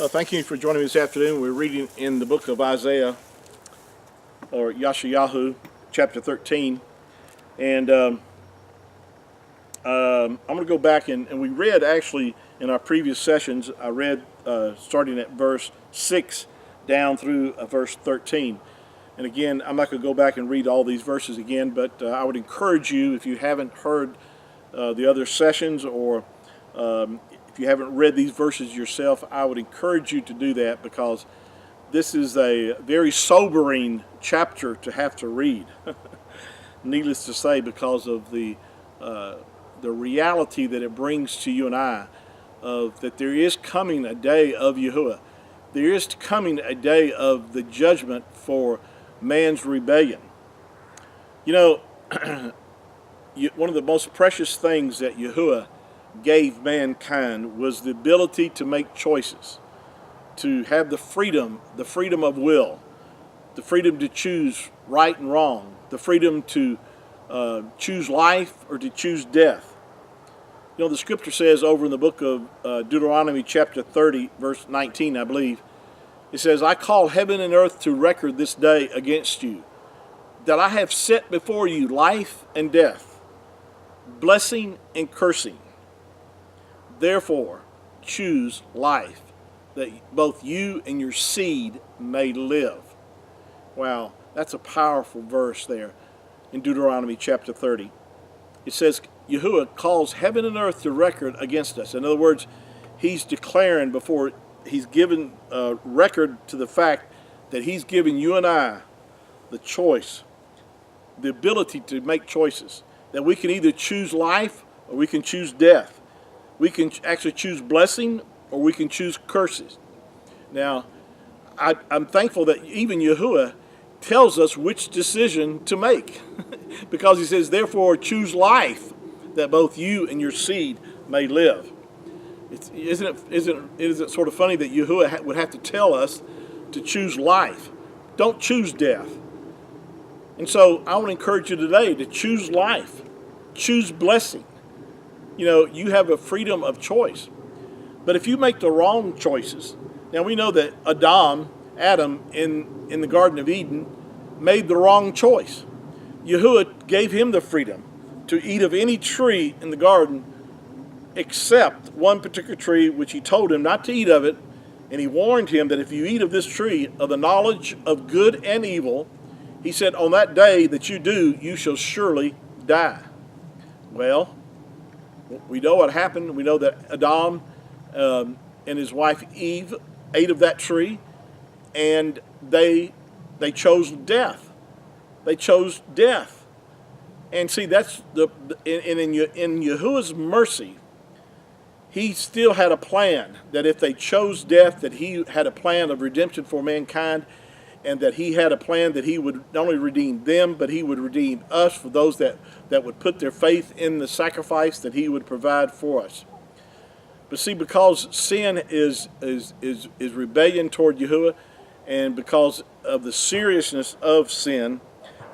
Thank you for joining me this afternoon. We're reading in the book of Isaiah, or Yeshayahu, chapter 13. And I'm going to go back and we read actually in our previous sessions, I read starting at verse 6 down through verse 13. And again, I'm not going to go back and read all these verses again, but I would encourage you, if you haven't heard the other sessions, or if you haven't read these verses yourself, I would encourage you to do that, because this is a very sobering chapter to have to read. Needless to say, because of the reality that it brings to you and I, of that there is coming a day of Yahuwah. There is coming a day of the judgment for man's rebellion. You know, one of the most precious things that Yahuwah gave mankind was the ability to make choices, to have the freedom of will, the freedom to choose right and wrong, the freedom to choose life or to choose death. You know, the scripture says over in the book of Deuteronomy chapter 30, verse 19, I believe, it says, "I call heaven and earth to record this day against you, that I have set before you life and death, blessing and cursing. Therefore, choose life, that both you and your seed may live." Wow, that's a powerful verse there in Deuteronomy chapter 30. It says, Yahuwah calls heaven and earth to record against us. In other words, he's declaring before he's given record to the fact that he's given you and I the choice, the ability to make choices, that we can either choose life or we can choose death. We can actually choose blessing or we can choose curses. Now, I'm thankful that even Yahuwah tells us which decision to make because he says, "Therefore choose life, that both you and your seed may live." Isn't it sort of funny that Yahuwah would have to tell us to choose life? Don't choose death. And so I want to encourage you today to choose life, choose blessing. You know, you have a freedom of choice. But if you make the wrong choices, now we know that Adam in the Garden of Eden made the wrong choice. Yahuwah gave him the freedom to eat of any tree in the garden except one particular tree, which he told him not to eat of it, and he warned him that if you eat of this tree of the knowledge of good and evil, he said, on that day that you do, you shall surely die. Well, we know what happened. We know that Adam and his wife Eve ate of that tree, and they chose death. They chose death. And see, that's in Yahuwah's mercy, he still had a plan that if they chose death, that he had a plan of redemption for mankind, and that he had a plan that he would not only redeem them, but he would redeem us, for those that would put their faith in the sacrifice that he would provide for us. But see, because sin is rebellion toward Yahuwah, and because of the seriousness of sin,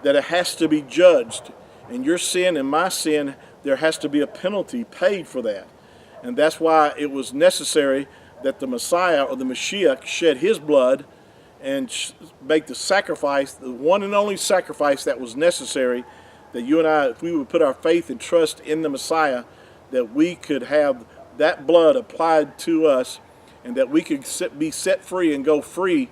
that it has to be judged. And your sin and my sin, there has to be a penalty paid for that. And that's why it was necessary that the Messiah, or the Mashiach, shed his blood and make the sacrifice, the one and only sacrifice that was necessary, that you and I, if we would put our faith and trust in the Messiah, that we could have that blood applied to us, and that we could be set free and go free,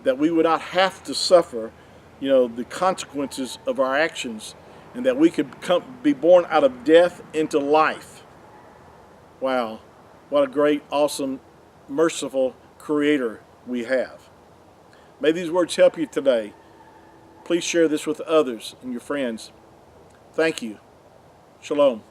that we would not have to suffer, you know, the consequences of our actions, and that we could be born out of death into life. Wow, what a great, awesome, merciful Creator we have. May these words help you today. Please share this with others and your friends. Thank you. Shalom.